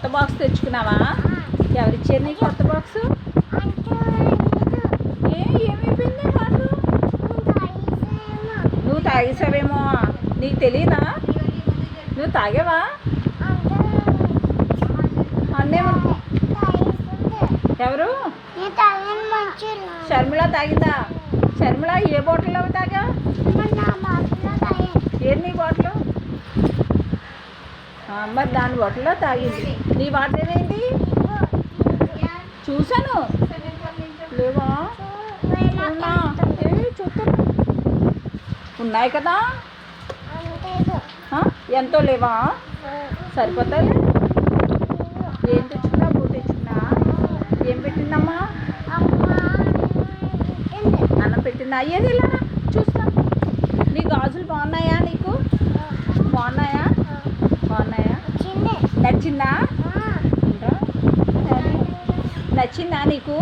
కొత్త బాక్స్ తెచ్చుకున్నావా? ఎవరిచ్చారు నీ కొత్త బాక్సు? ఏమైపోయింది వాటర్? నువ్వు తాగేసావేమో. నీకు తెలీదా? నువ్వు తాగావా? అన్నేమో. ఎవరు? షర్మిల తాగిందా? షర్మిల ఏ బాటిల్లో తాగా? ఏది నీ బాటిల్? మరి దాని బాటిల్లో తాగింది. నీ వాటర్ ఏమైంది? చూశాను. లేవా? చూస్తాను. ఉన్నాయి కదా. ఎంతో లేవా? సరిపోతాయి. ఏం తెచ్చుకున్నా? బూ తెచ్చుకున్నా? ఏం పెట్టిందమ్మా? అన్నం పెట్టిందా? ఏది ఇలా చూస్తా. నీ గాజులు బాగున్నాయా? నీకు బాగున్నాయా? నచ్చిందా? నచ్చిందా నీకు?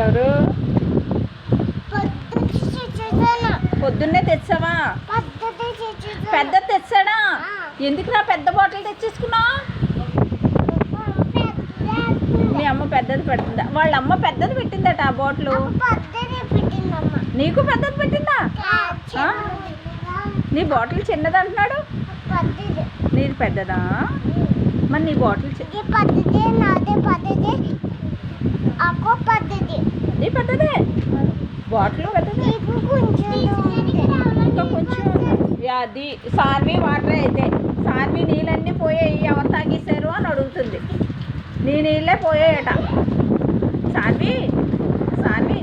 ఎవరు? పొద్దున్నే తెచ్చావా? పెద్ద తెచ్చాడా? ఎందుకు నా పెద్ద బాటిల్ తెచ్చేసుకున్నా? మీ అమ్మ పెద్దది పెట్టిందా? వాళ్ళ అమ్మ పెద్దది పెట్టిందట ఆ బాటిల్. నీకు పెద్దది పెట్టిందా? నీ బాటిల్ చిన్నది అంటున్నాడు. నీది పెద్దదా? మరి నీ బాటిల్ నీ పెద్దదే. బాటిల్ పెద్దది. ఇంకా కొంచెం అది సాన్వి వాటర్ అయితే సాన్వి నీళ్ళన్నీ పోయాయి. ఎవరు తాగేశారు అని అడుగుతుంది. నీ నీళ్ళే పోయాయట. సాన్వి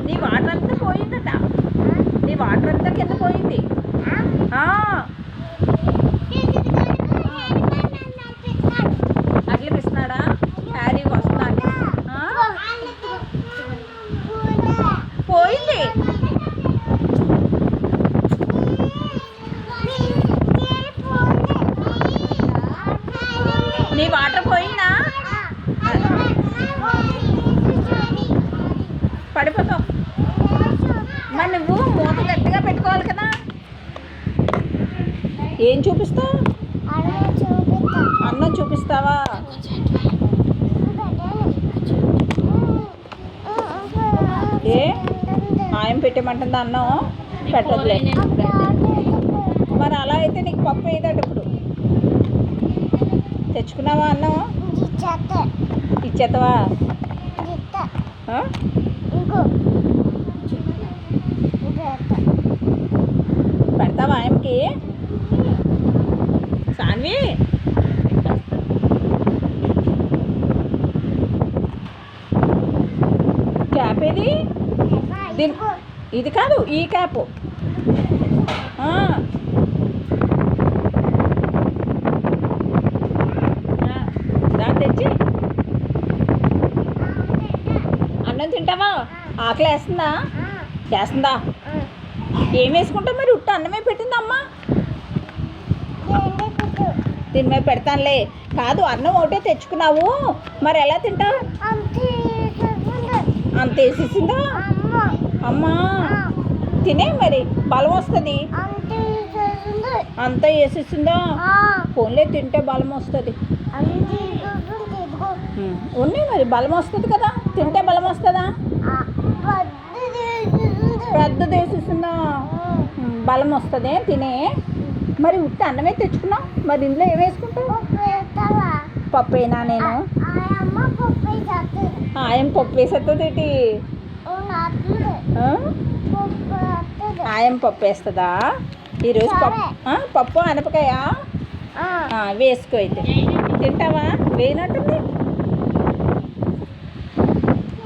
నీ వాటర్ అంతా పోయిందట. నీ వాటర్ అంతా కింద పోయింది. అట్లా పిస్తున్నాడా? హ్యారీ వస్తున్నాడు. పోయింది. నీ వాటర్ పోయిందా? పడిపోతావు. మరి నువ్వు మూత గట్టిగా పెట్టుకోవాలి కదా. ఏం చూపిస్తావు? అన్నం చూపిస్తావా? ఏ ఆయం పెట్టేమంటుందా? అన్నం పెట్టదులే. మరి అలా అయితే నీకు పప్పు వేయదట. ఇప్పుడు తెచ్చుకున్నావా అన్నం? ఇచ్చేస్తావా? పెడతావా ఆయనకి? సాన్వి క్యాప్ ఏది? ఇది కాదు, ఈ క్యాప్. దాన్ని తెచ్చి అన్నం తింటావా? ఆకలి వేస్తుందా? ఏం వేసుకుంటావు మరి? ఉట్ట అన్నమే పెట్టిందా అమ్మ? దీని మీద పెడతానులే. కాదు, అన్నం ఒకటే తెచ్చుకున్నావు, మరి ఎలా తింటావు? అంత వేసేసిందా అమ్మా? తినే మరి బలం వస్తుంది. అంత వేసేసిందా? ఫోన్లే తింటే బలం వస్తుంది. ఉన్నాయి మరి బలం వస్తుంది కదా. తింటే బలం వస్తుందా? పెద్దది వేసేసిందా? బలం వస్తుంది. తినే మరి. ఉట్టి అన్నమే తెచ్చుకున్నావు, మరి ఇందులో ఏం వేసుకుంటావు? పప్పేనా? నేను ఆయం పప్పు వేసేస్తుంది. ఆయం పప్పు వేస్తుందా ఈరోజు? పప్పు అనపకాయ వేసుకో. అయితే తింటావా? వేయనట్టుంది.